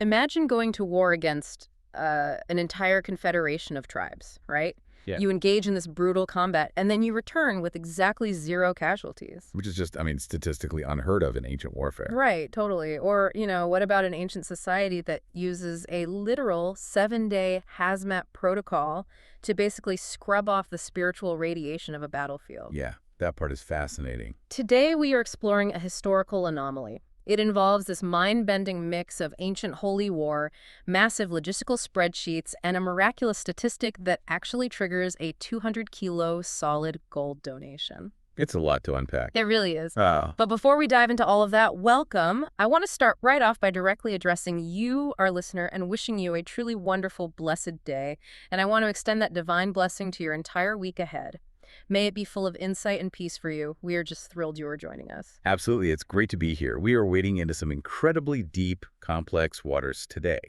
Imagine going to war against an entire confederation of tribes, right? Yeah. You engage in this brutal combat, and then you return with exactly 0 casualties. Which is just, I mean, statistically unheard of in ancient warfare. Right, totally. Or, what about an ancient society that uses a literal 7-day hazmat protocol to basically scrub off the spiritual radiation of a battlefield? Yeah, that part is fascinating. Today, we are exploring a historical anomaly. It involves this mind-bending mix of ancient holy war, massive logistical spreadsheets, and a miraculous statistic that actually triggers a 200-kilo solid gold donation. It's a lot to unpack. It really is. Oh. But before we dive into all of that, welcome. I want to start right off by directly addressing you, our listener, and wishing you a truly wonderful, blessed day. And I want to extend that divine blessing to your entire week ahead. May it be full of insight and peace for you. We are just thrilled you are joining us. Absolutely. It's great to be here. We are wading into some incredibly deep, complex waters today.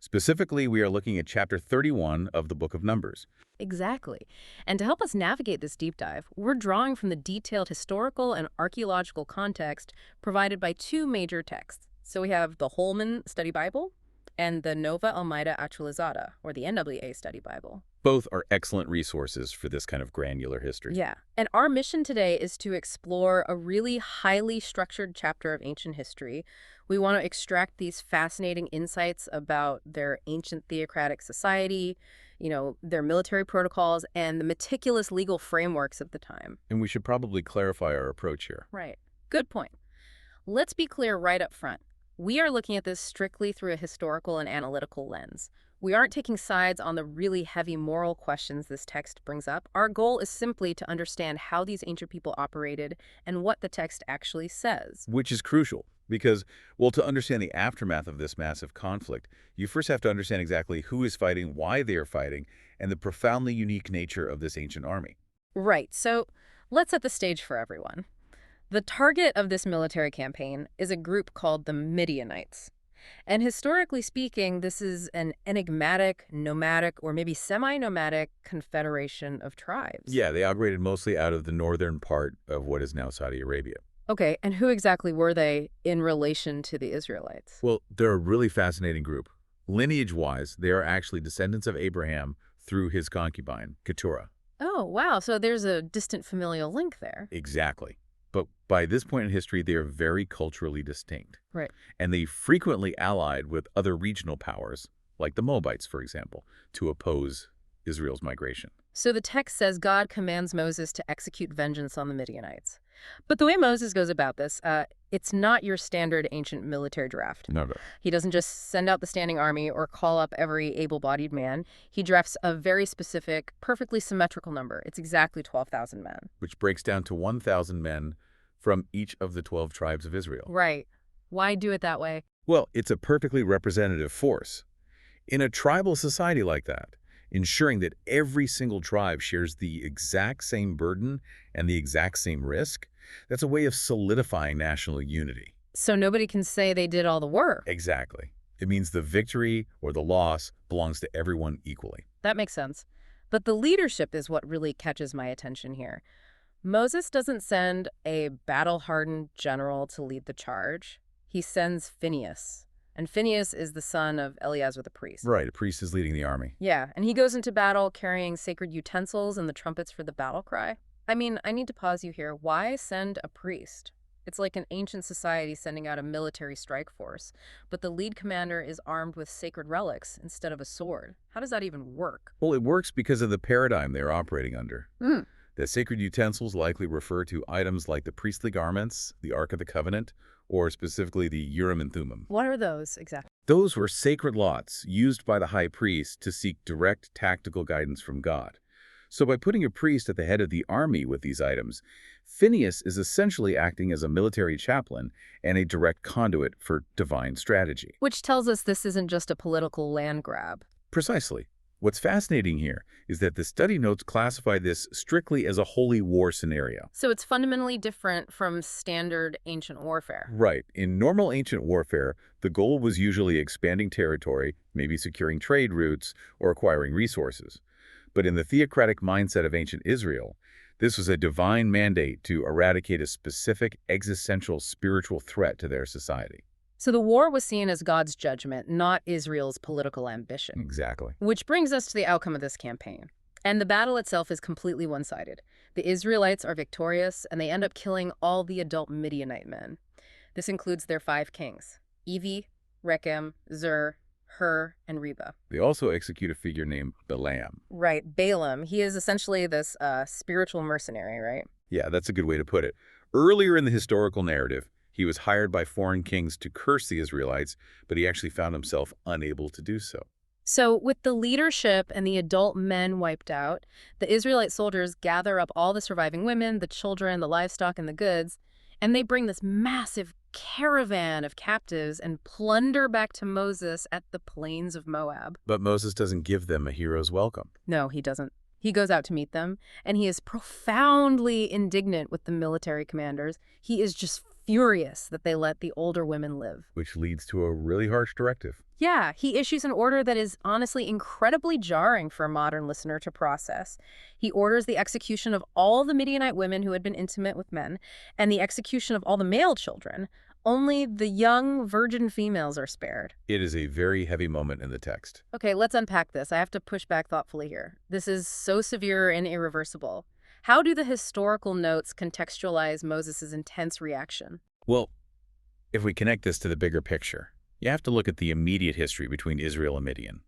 Specifically, we are looking at chapter 31 of the Book of Numbers. Exactly. And to help us navigate this deep dive, we're drawing from the detailed historical and archaeological context provided by 2 major texts. So we have the Holman Study Bible and the Nova Almeida Actualizada, or the NWA Study Bible. Both are excellent resources for this kind of granular history. Yeah. And our mission today is to explore a really highly structured chapter of ancient history. We want to extract these fascinating insights about their ancient theocratic society, their military protocols, and the meticulous legal frameworks of the time. And we should probably clarify our approach here. Right. Good point. Let's be clear right up front. We are looking at this strictly through a historical and analytical lens. We aren't taking sides on the really heavy moral questions this text brings up. Our goal is simply to understand how these ancient people operated and what the text actually says. Which is crucial because, well, to understand the aftermath of this massive conflict, you first have to understand exactly who is fighting, why they are fighting, and the profoundly unique nature of this ancient army. Right. So let's set the stage for everyone. The target of this military campaign is a group called the Midianites. And historically speaking, this is an enigmatic, nomadic, or maybe semi-nomadic confederation of tribes. Yeah, they operated mostly out of the northern part of what is now Saudi Arabia. Okay, and who exactly were they in relation to the Israelites? Well, they're a really fascinating group. Lineage-wise, they are actually descendants of Abraham through his concubine, Keturah. Oh, wow, so there's a distant familial link there. Exactly. But by this point in history, they are very culturally distinct. Right. And they frequently allied with other regional powers, like the Moabites, for example, to oppose Israel's migration. So the text says God commands Moses to execute vengeance on the Midianites. But the way Moses goes about this, it's not your standard ancient military draft. No. He doesn't just send out the standing army or call up every able-bodied man. He drafts a very specific, perfectly symmetrical number. It's exactly 12,000 men. Which breaks down to 1,000 men from each of the 12 tribes of Israel. Right. Why do it that way? Well, it's a perfectly representative force. In a tribal society like that, ensuring that every single tribe shares the exact same burden and the exact same risk, that's a way of solidifying national unity. So nobody can say they did all the work. Exactly. It means the victory or the loss belongs to everyone equally. That makes sense. But the leadership is what really catches my attention here. Moses doesn't send a battle-hardened general to lead the charge. He sends Phinehas. And Phinehas is the son of Eleazar the priest. Right, a priest is leading the army. Yeah, and he goes into battle carrying sacred utensils and the trumpets for the battle cry. I mean, I need to pause you here. Why send a priest? It's like an ancient society sending out a military strike force, but the lead commander is armed with sacred relics instead of a sword. How does that even work? Well, it works because of the paradigm they're operating under. The sacred utensils likely refer to items like the priestly garments, the Ark of the Covenant, or specifically the Urim and Thummim. What are those exactly? Those were sacred lots used by the high priest to seek direct tactical guidance from God. So by putting a priest at the head of the army with these items, Phinehas is essentially acting as a military chaplain and a direct conduit for divine strategy. Which tells us this isn't just a political land grab. Precisely. What's fascinating here is that the study notes classify this strictly as a holy war scenario. So it's fundamentally different from standard ancient warfare. Right. In normal ancient warfare, the goal was usually expanding territory, maybe securing trade routes, or acquiring resources. But in the theocratic mindset of ancient Israel, this was a divine mandate to eradicate a specific existential spiritual threat to their society. So the war was seen as God's judgment, not Israel's political ambition. Exactly. Which brings us to the outcome of this campaign. And the battle itself is completely one-sided. The Israelites are victorious, and they end up killing all the adult Midianite men. This includes their 5 kings: Evi, Rechem, Zur, Hur, and Reba. They also execute a figure named Balaam. Right, Balaam. He is essentially this spiritual mercenary, right? Yeah, that's a good way to put it. Earlier in the historical narrative, he was hired by foreign kings to curse the Israelites, but he actually found himself unable to do so. So with the leadership and the adult men wiped out, the Israelite soldiers gather up all the surviving women, the children, the livestock, and the goods, and they bring this massive caravan of captives and plunder back to Moses at the plains of Moab. But Moses doesn't give them a hero's welcome. No, he doesn't. He goes out to meet them, and he is profoundly indignant with the military commanders. He is just furious that they let the older women live. Which leads to a really harsh directive. Yeah, he issues an order that is honestly incredibly jarring for a modern listener to process. He orders the execution of all the Midianite women who had been intimate with men, and the execution of all the male children. Only the young virgin females are spared. It is a very heavy moment in the text. Okay, let's unpack this. I have to push back thoughtfully here. This is so severe and irreversible. How do the historical notes contextualize Moses' intense reaction? Well, if we connect this to the bigger picture, you have to look at the immediate history between Israel and Midian.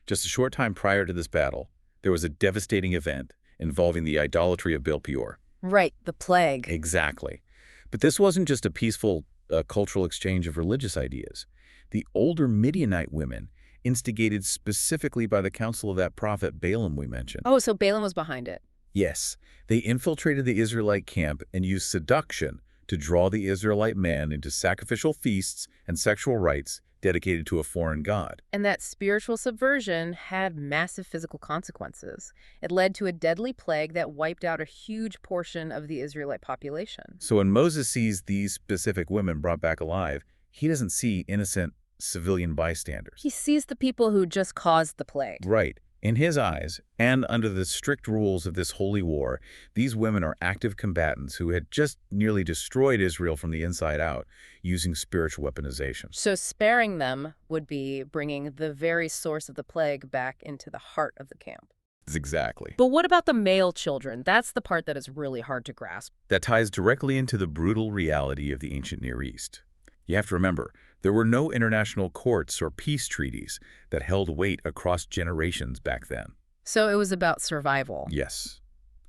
Just a short time prior to this battle, there was a devastating event involving the idolatry of Baal Peor. Right, the plague. Exactly. But this wasn't just a peaceful cultural exchange of religious ideas. The older Midianite women, instigated specifically by the counsel of that prophet Balaam we mentioned. Oh, so Balaam was behind it. Yes, they infiltrated the Israelite camp and used seduction to draw the Israelite men into sacrificial feasts and sexual rites dedicated to a foreign god. And that spiritual subversion had massive physical consequences. It led to a deadly plague that wiped out a huge portion of the Israelite population. So when Moses sees these specific women brought back alive, he doesn't see innocent civilian bystanders. He sees the people who just caused the plague. Right. In his eyes, and under the strict rules of this holy war, these women are active combatants who had just nearly destroyed Israel from the inside out using spiritual weaponization. So sparing them would be bringing the very source of the plague back into the heart of the camp. Exactly. But what about the male children? That's the part that is really hard to grasp. That ties directly into the brutal reality of the ancient Near East. You have to remember, there were no international courts or peace treaties that held weight across generations back then. So it was about survival. Yes.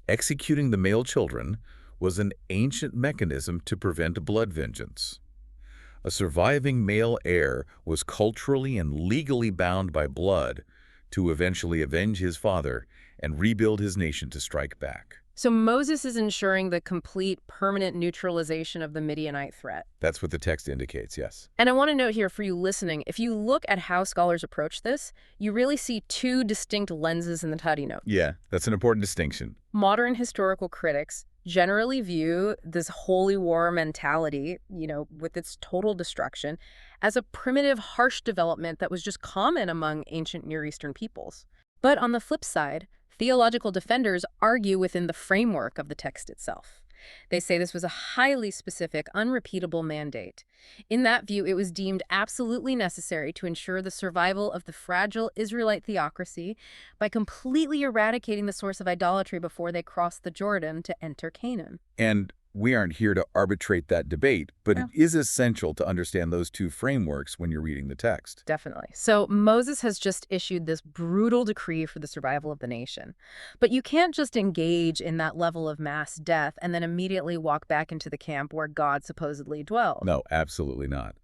Executing the male children was an ancient mechanism to prevent blood vengeance. A surviving male heir was culturally and legally bound by blood to eventually avenge his father and rebuild his nation to strike back. So Moses is ensuring the complete, permanent neutralization of the Midianite threat. That's what the text indicates, yes. And I want to note here for you listening, if you look at how scholars approach this, you really see 2 distinct lenses in the study note. Yeah, that's an important distinction. Modern historical critics generally view this holy war mentality, with its total destruction, as a primitive, harsh development that was just common among ancient Near Eastern peoples. But on the flip side, theological defenders argue within the framework of the text itself. They say this was a highly specific, unrepeatable mandate. In that view, it was deemed absolutely necessary to ensure the survival of the fragile Israelite theocracy by completely eradicating the source of idolatry before they crossed the Jordan to enter Canaan. And we aren't here to arbitrate that debate, but No. it is essential to understand those 2 frameworks when you're reading the text. Definitely. So Moses has just issued this brutal decree for the survival of the nation. But you can't just engage in that level of mass death and then immediately walk back into the camp where God supposedly dwelled. No, absolutely not.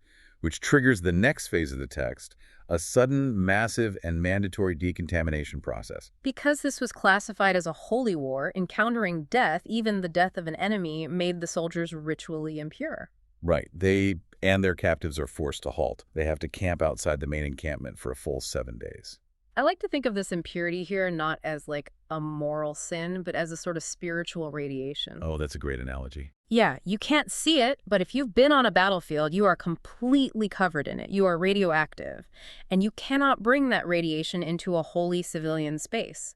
Which triggers the next phase of the text, a sudden, massive, and mandatory decontamination process. Because this was classified as a holy war, encountering death, even the death of an enemy, made the soldiers ritually impure. Right. They and their captives are forced to halt. They have to camp outside the main encampment for a full 7 days. I like to think of this impurity here not as like a moral sin, but as a sort of spiritual radiation. Oh, that's a great analogy. Yeah, you can't see it, but if you've been on a battlefield, you are completely covered in it. You are radioactive, and you cannot bring that radiation into a holy civilian space.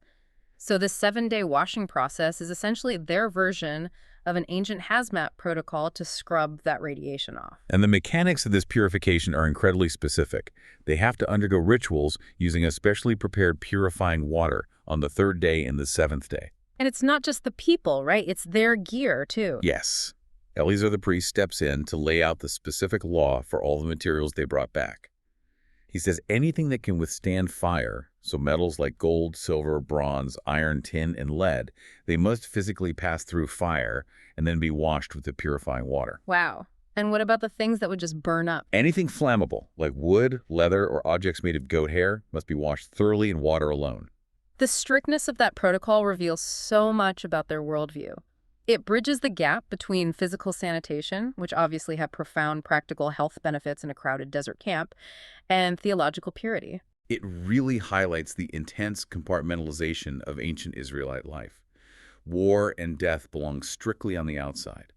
So this 7-day washing process is essentially their version of an ancient hazmat protocol to scrub that radiation off. And the mechanics of this purification are incredibly specific. They have to undergo rituals using a specially prepared purifying water on the third day and the seventh day. And it's not just the people, right? It's their gear, too. Yes. Eleazar the priest steps in to lay out the specific law for all the materials they brought back. He says anything that can withstand fire, so metals like gold, silver, bronze, iron, tin, and lead, they must physically pass through fire and then be washed with the purifying water. Wow. And what about the things that would just burn up? Anything flammable, like wood, leather, or objects made of goat hair, must be washed thoroughly in water alone. The strictness of that protocol reveals so much about their worldview. It bridges the gap between physical sanitation, which obviously have profound practical health benefits in a crowded desert camp, and theological purity. It really highlights the intense compartmentalization of ancient Israelite life. War and death belong strictly on the outside.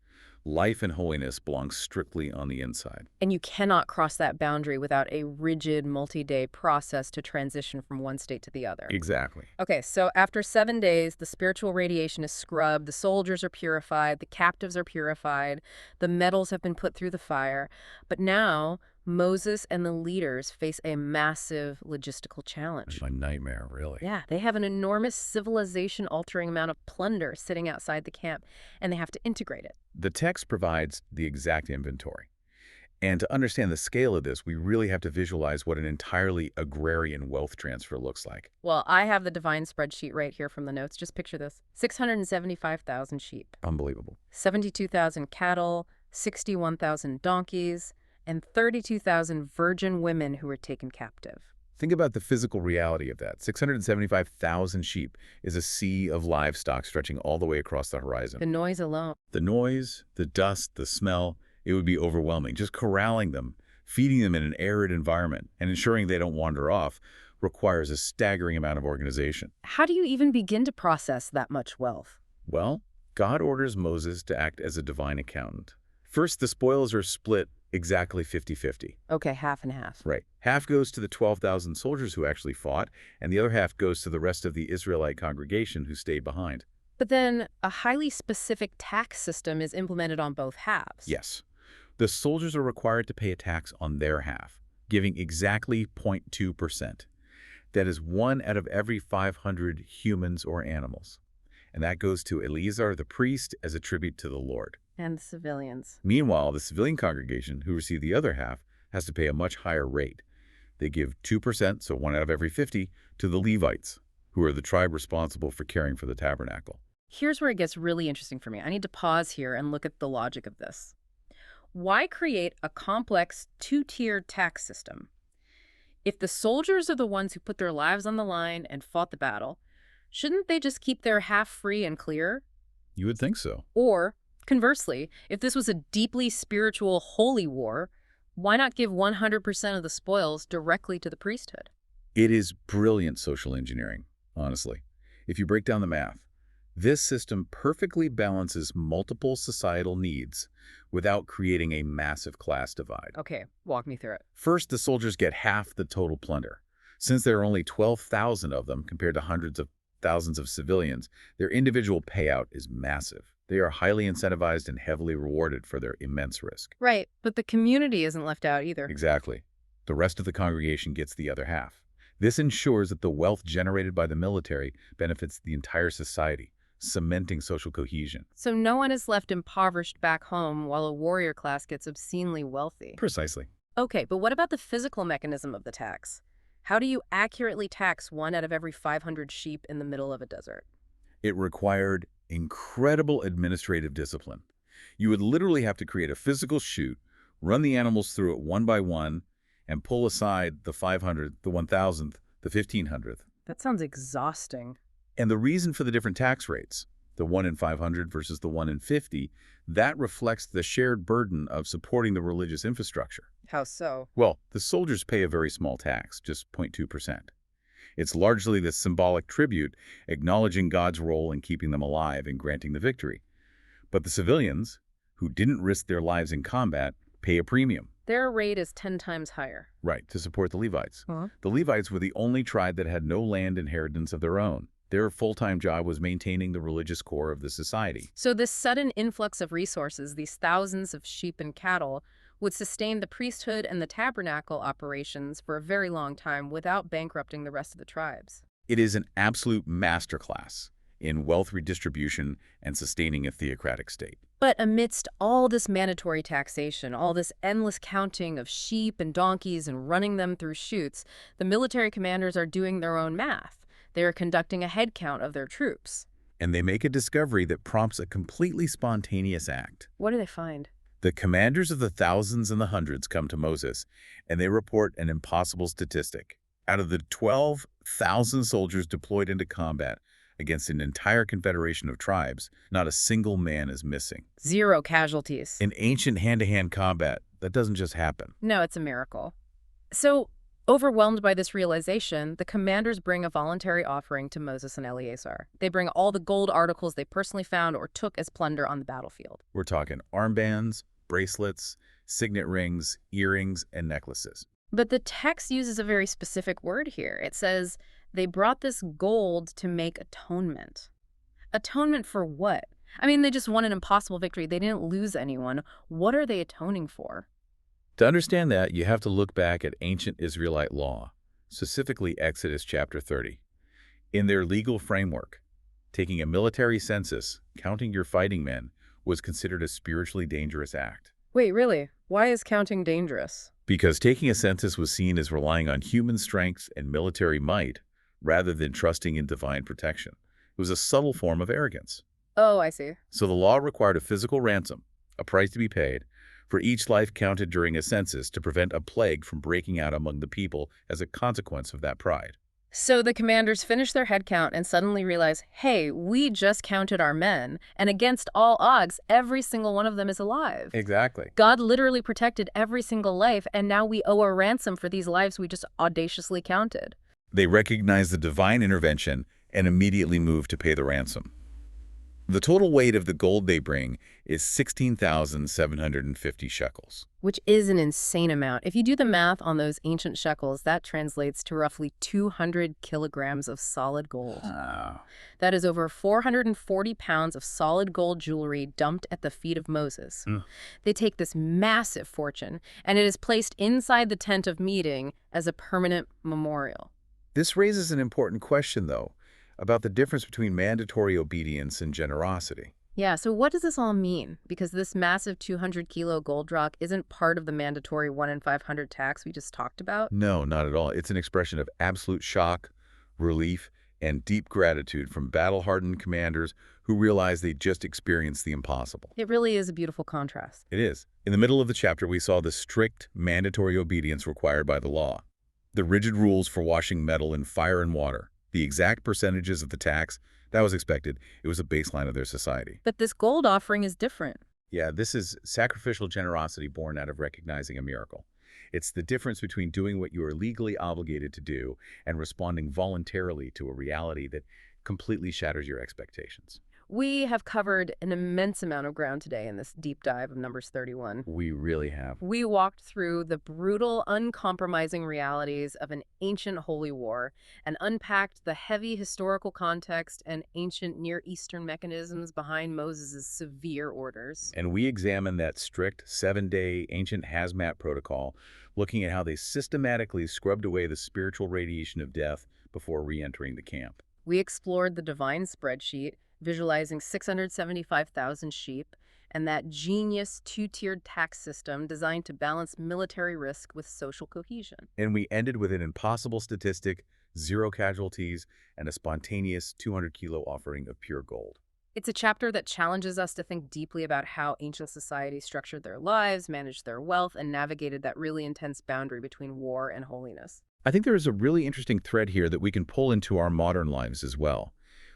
Life and holiness belong strictly on the inside. And you cannot cross that boundary without a rigid, multi-day process to transition from one state to the other. Exactly. Okay, so after 7 days, the spiritual radiation is scrubbed, the soldiers are purified, the captives are purified, the metals have been put through the fire. But now, Moses and the leaders face a massive logistical challenge. My nightmare, really. Yeah, they have an enormous civilization-altering amount of plunder sitting outside the camp, and they have to integrate it. The text provides the exact inventory. And to understand the scale of this, we really have to visualize what an entirely agrarian wealth transfer looks like. Well, I have the divine spreadsheet right here from the notes. Just picture this. 675,000 sheep, Unbelievable. 72,000 cattle, 61,000 donkeys, and 32,000 virgin women who were taken captive. Think about the physical reality of that. 675,000 sheep is a sea of livestock stretching all the way across the horizon. The noise alone. The noise, the dust, the smell, it would be overwhelming. Just corralling them, feeding them in an arid environment, and ensuring they don't wander off requires a staggering amount of organization. How do you even begin to process that much wealth? Well, God orders Moses to act as a divine accountant. First, the spoils are split exactly 50-50. Okay, half and half. Right. Half goes to the 12,000 soldiers who actually fought, and the other half goes to the rest of the Israelite congregation who stayed behind. But then a highly specific tax system is implemented on both halves. Yes. The soldiers are required to pay a tax on their half, giving exactly 0.2%. That is 1 out of every 500 humans or animals. And that goes to Eleazar the priest as a tribute to the Lord. And the civilians. Meanwhile, the civilian congregation, who receive the other half, has to pay a much higher rate. They give 2%, so 1 out of every 50, to the Levites, who are the tribe responsible for caring for the tabernacle. Here's where it gets really interesting for me. I need to pause here and look at the logic of this. Why create a complex two-tiered tax system? If the soldiers are the ones who put their lives on the line and fought the battle, shouldn't they just keep their half free and clear? You would think so. Or, conversely, if this was a deeply spiritual holy war, why not give 100% of the spoils directly to the priesthood? It is brilliant social engineering, honestly. If you break down the math, this system perfectly balances multiple societal needs without creating a massive class divide. Okay, walk me through it. First, the soldiers get half the total plunder. Since there are only 12,000 of them compared to hundreds of thousands of civilians, their individual payout is massive. They are highly incentivized and heavily rewarded for their immense risk. Right, but the community isn't left out either. Exactly. The rest of the congregation gets the other half. This ensures that the wealth generated by the military benefits the entire society, cementing social cohesion. So no one is left impoverished back home while a warrior class gets obscenely wealthy. Precisely. Okay, but what about the physical mechanism of the tax? How do you accurately tax 1 out of every 500 sheep in the middle of a desert? It required incredible administrative discipline. You would literally have to create a physical chute, run the animals through it one by one, and pull aside the 500th, the 1,000th, the 1,500th. That sounds exhausting. And the reason for the different tax rates, the 1 in 500 versus the 1 in 50, that reflects the shared burden of supporting the religious infrastructure. How so? Well, the soldiers pay a very small tax, just 0.2%. It's largely the symbolic tribute, acknowledging God's role in keeping them alive and granting the victory. But the civilians, who didn't risk their lives in combat, pay a premium. Their rate is 10 times higher. Right, to support the Levites. Huh? The Levites were the only tribe that had no land inheritance of their own. Their full-time job was maintaining the religious core of the society. So this sudden influx of resources, these thousands of sheep and cattle, would sustain the priesthood and the tabernacle operations for a very long time without bankrupting the rest of the tribes. It is an absolute masterclass in wealth redistribution and sustaining a theocratic state. But amidst all this mandatory taxation, all this endless counting of sheep and donkeys and running them through chutes, the military commanders are doing their own math. They are conducting a head count of their troops. And they make a discovery that prompts a completely spontaneous act. What do they find? The commanders of the thousands and the hundreds come to Moses, and they report an impossible statistic. Out of the 12,000 soldiers deployed into combat against an entire confederation of tribes, not a single man is missing. 0 casualties. In ancient hand-to-hand combat, that doesn't just happen. No, it's a miracle. So, overwhelmed by this realization, the commanders bring a voluntary offering to Moses and Eleazar. They bring all the gold articles they personally found or took as plunder on the battlefield. We're talking armbands, bracelets, signet rings, earrings, and necklaces. But the text uses a very specific word here. It says, they brought this gold to make atonement. Atonement for what? I mean, they just won an impossible victory. They didn't lose anyone. What are they atoning for? To understand that, you have to look back at ancient Israelite law, specifically Exodus chapter 30. In their legal framework, taking a military census, counting your fighting men, was considered a spiritually dangerous act. Wait, really? Why is counting dangerous? Because taking a census was seen as relying on human strength and military might rather than trusting in divine protection. It was a subtle form of arrogance. Oh, I see. So the law required a physical ransom, a price to be paid, for each life counted during a census to prevent a plague from breaking out among the people as a consequence of that pride. So the commanders finish their head count and suddenly realize, hey, we just counted our men, and against all odds, every single one of them is alive. Exactly. God literally protected every single life, and now we owe a ransom for these lives we just audaciously counted. They recognize the divine intervention and immediately move to pay the ransom. The total weight of the gold they bring is 16,750 shekels. Which is an insane amount. If you do the math on those ancient shekels, that translates to roughly 200 kilograms of solid gold. Oh. That is over 440 pounds of solid gold jewelry dumped at the feet of Moses. They take this massive fortune, and it is placed inside the tent of meeting as a permanent memorial. This raises an important question, though, about the difference between mandatory obedience and generosity. Yeah, so what does this all mean? Because this massive 200-kilo gold rock isn't part of the mandatory 1 in 500 tax we just talked about? No, not at all. It's an expression of absolute shock, relief, and deep gratitude from battle-hardened commanders who realize they just experienced the impossible. It really is a beautiful contrast. It is. In the middle of the chapter, we saw the strict mandatory obedience required by the law. The rigid rules for washing metal in fire and water. The exact percentages of the tax, that was expected. It was a baseline of their society. But this gold offering is different. Yeah, this is sacrificial generosity born out of recognizing a miracle. It's the difference between doing what you are legally obligated to do and responding voluntarily to a reality that completely shatters your expectations. We have covered an immense amount of ground today in this deep dive of Numbers 31. We really have. We walked through the brutal, uncompromising realities of an ancient holy war and unpacked the heavy historical context and ancient Near Eastern mechanisms behind Moses' severe orders. And we examined that strict 7-day ancient hazmat protocol, looking at how they systematically scrubbed away the spiritual radiation of death before re-entering the camp. We explored the divine spreadsheet, visualizing 675,000 sheep, and that genius two-tiered tax system designed to balance military risk with social cohesion. And we ended with an impossible statistic, 0 casualties, and a spontaneous 200-kilo offering of pure gold. It's a chapter that challenges us to think deeply about how ancient societies structured their lives, managed their wealth, and navigated that really intense boundary between war and holiness. I think there is a really interesting thread here that we can pull into our modern lives as well.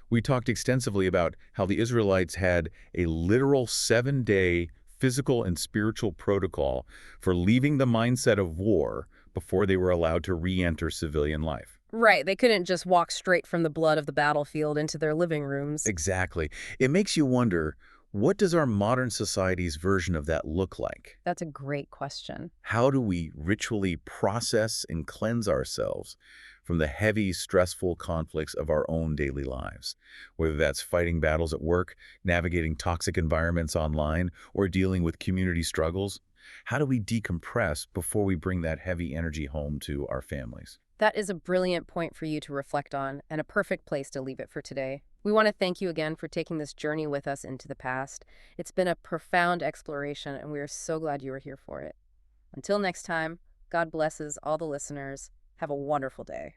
We talked extensively about how the Israelites had a literal 7-day physical and spiritual protocol for leaving the mindset of war before they were allowed to re-enter civilian life. Right, they couldn't just walk straight from the blood of the battlefield into their living rooms. Exactly. It makes you wonder, What does our modern society's version of that look like? That's a great question. How do we ritually process and cleanse ourselves from the heavy, stressful conflicts of our own daily lives? Whether that's fighting battles at work, navigating toxic environments online, or dealing with community struggles, how do we decompress before we bring that heavy energy home to our families? That is a brilliant point for you to reflect on and a perfect place to leave it for today. We want to thank you again for taking this journey with us into the past. It's been a profound exploration, and we are so glad you were here for it. Until next time, God blesses all the listeners. Have a wonderful day.